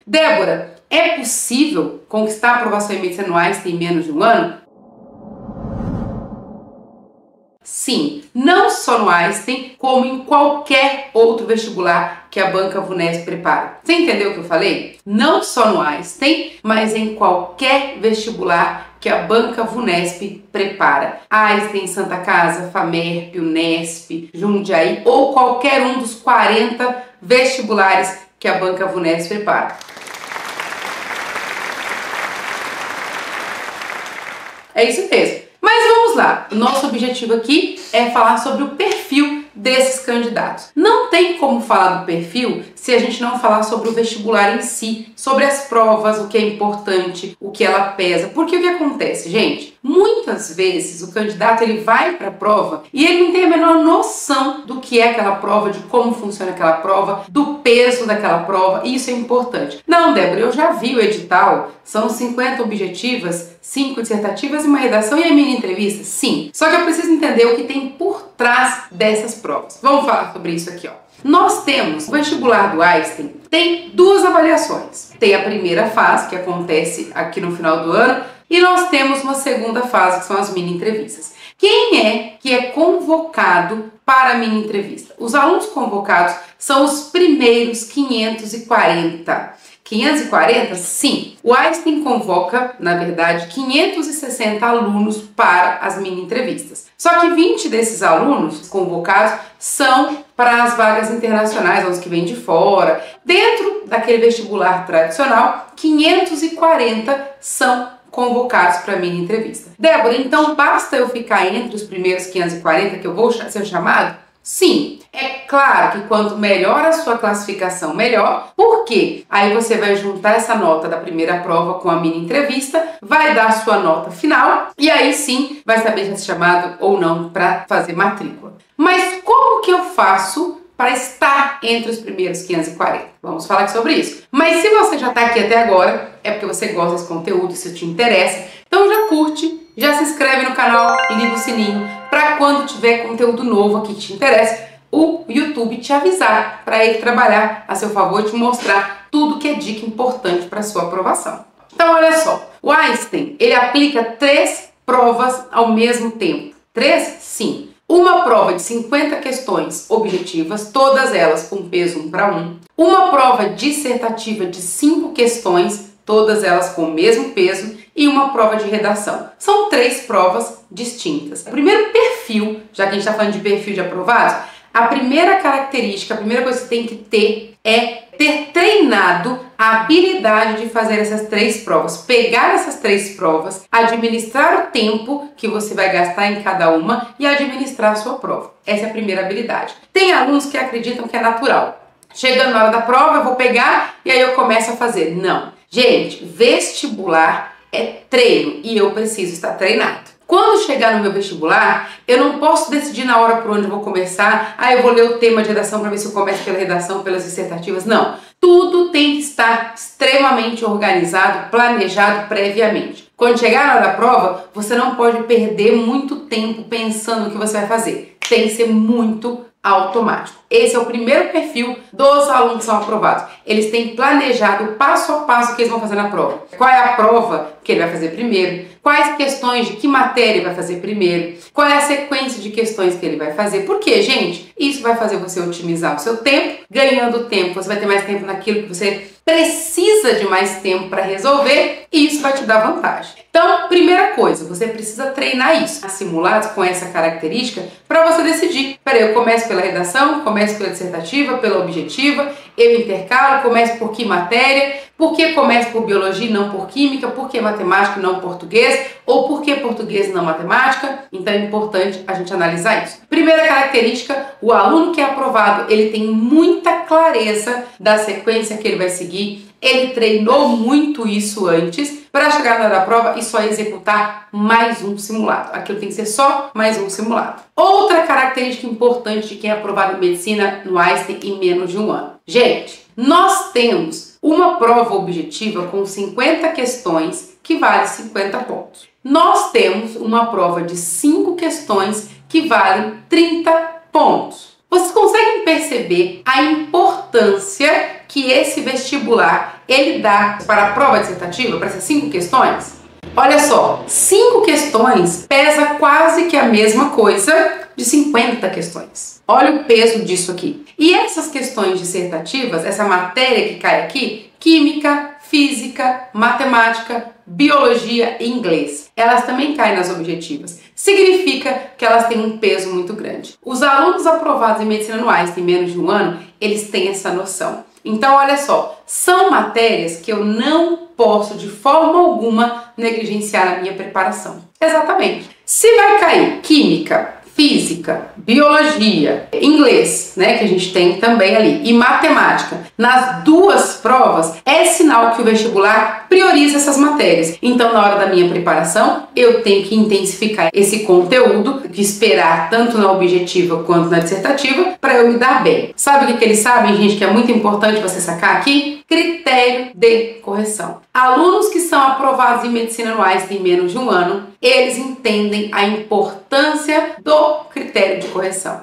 Débora, é possível conquistar a aprovação em medicina no Einstein em menos de um ano? Sim, não só no Einstein, como em qualquer outro vestibular que a banca VUNESP prepara. Você entendeu o que eu falei? Não só no Einstein, mas em qualquer vestibular que a banca VUNESP prepara. Einstein, Santa Casa, FAMERP, Unesp, Jundiaí ou qualquer um dos 40 vestibulares que a banca VUNESP prepara. É isso mesmo. Mas vamos lá, o nosso objetivo aqui é falar sobre o perfil desses candidatos. Não tem como falar do perfil se a gente não falar sobre o vestibular em si, sobre as provas, o que é importante, o que ela pesa. Porque o que acontece, gente? Muitas vezes o candidato ele vai para a prova e ele não tem a menor noção do que é aquela prova, de como funciona aquela prova, do peso daquela prova, e isso é importante. Não, Débora, eu já vi o edital, são 50 objetivas, 5 dissertativas e uma redação e a mini entrevista? Sim. Só que eu preciso entender o que tem por trás dessas provas. Vamos falar sobre isso aqui, ó. Nós temos o vestibular do Einstein, tem duas avaliações. Tem a primeira fase, que acontece aqui no final do ano, e nós temos uma segunda fase, que são as mini entrevistas. Quem é que é convocado para a mini entrevista? Os alunos convocados são os primeiros 540. 540? Sim. O Einstein convoca, na verdade, 560 alunos para as mini entrevistas. Só que 20 desses alunos convocados são para as vagas internacionais, os que vêm de fora. Dentro daquele vestibular tradicional, 540 são convocados para a mini entrevista. Débora, então basta eu ficar entre os primeiros 540 que eu vou ser chamado? Sim, é claro que quanto melhor a sua classificação, melhor, porque aí você vai juntar essa nota da primeira prova com a mini entrevista, vai dar a sua nota final e aí sim vai saber se é chamado ou não para fazer matrícula. Mas como que eu faço para estar entre os primeiros 540? Vamos falar sobre isso. Mas se você já está aqui até agora, é porque você gosta desse conteúdo, isso te interessa, então já curte, já se inscreve no canal e liga o sininho para quando tiver conteúdo novo aqui que te interessa, o YouTube te avisar, para ele trabalhar a seu favor e te mostrar tudo que é dica importante para sua aprovação. Então olha só, o Einstein, ele aplica 3 provas ao mesmo tempo. 3? Sim. Uma prova de 50 questões objetivas, todas elas com peso 1:1. Uma prova dissertativa de 5 questões, todas elas com o mesmo peso. E uma prova de redação. São 3 provas distintas. O primeiro perfil, já que a gente está falando de perfil de aprovados, a primeira característica, a primeira coisa que tem que ter é ter treinado a habilidade de fazer essas 3 provas. Pegar essas 3 provas, administrar o tempo que você vai gastar em cada uma e administrar a sua prova. Essa é a primeira habilidade. Tem alunos que acreditam que é natural. Chegando na hora da prova, eu vou pegar e aí eu começo a fazer. Não. Gente, vestibular é treino e eu preciso estar treinado. Quando chegar no meu vestibular, eu não posso decidir na hora por onde eu vou começar. Eu vou ler o tema de redação para ver se eu começo pela redação, pelas dissertativas. Não. Tudo tem que estar extremamente organizado, planejado previamente. Quando chegar na hora da prova, você não pode perder muito tempo pensando no que você vai fazer. Tem que ser muito automático. Esse é o primeiro perfil dos alunos que são aprovados. Eles têm planejado passo a passo o que eles vão fazer na prova. Qual é a prova que ele vai fazer primeiro? Quais questões de que matéria ele vai fazer primeiro? Qual é a sequência de questões que ele vai fazer? Por quê, gente? Isso vai fazer você otimizar o seu tempo. Ganhando tempo, você vai ter mais tempo naquilo que você precisa de mais tempo para resolver e isso vai te dar vantagem. Então, primeira coisa, você precisa treinar isso. Simulados com essa característica para você decidir. Peraí, eu começo pela redação, começo pela dissertativa, pela objetiva, eu intercalo, começo por que matéria, por que começo por biologia e não por química, por que matemática e não português, ou por que português e não matemática. Então é importante a gente analisar isso. Primeira característica, o aluno que é aprovado, ele tem muita clareza da sequência que ele vai seguir, ele treinou muito isso antes, para chegar na hora da prova e só executar mais um simulado. Aquilo tem que ser só mais um simulado. Outra característica importante de quem é aprovado em medicina no Einstein em menos de um ano. Gente, nós temos uma prova objetiva com 50 questões que vale 50 pontos. Nós temos uma prova de 5 questões que valem 30 pontos. Vocês conseguem perceber a importância que esse vestibular ele dá para a prova dissertativa, para essas 5 questões, olha só, 5 questões pesa quase que a mesma coisa de 50 questões. Olha o peso disso aqui. E essas questões dissertativas, essa matéria que cai aqui, química, física, matemática, biologia e inglês, elas também caem nas objetivas. Significa que elas têm um peso muito grande. Os alunos aprovados em medicina no Einstein em menos de um ano, eles têm essa noção. Então, olha só, são matérias que eu não posso de forma alguma negligenciar a minha preparação. Exatamente. Se vai cair química, física, biologia, inglês, né, que a gente tem também ali, e matemática, nas 2 provas, é sinal que o vestibular prioriza essas matérias. Então, na hora da minha preparação, eu tenho que intensificar esse conteúdo, que esperar tanto na objetiva quanto na dissertativa, para eu me dar bem. Sabe o que eles sabem, gente, que é muito importante você sacar aqui? Critério de correção. Alunos que são aprovados em medicina no Einstein em menos de um ano, eles entendem a importância do critério de correção.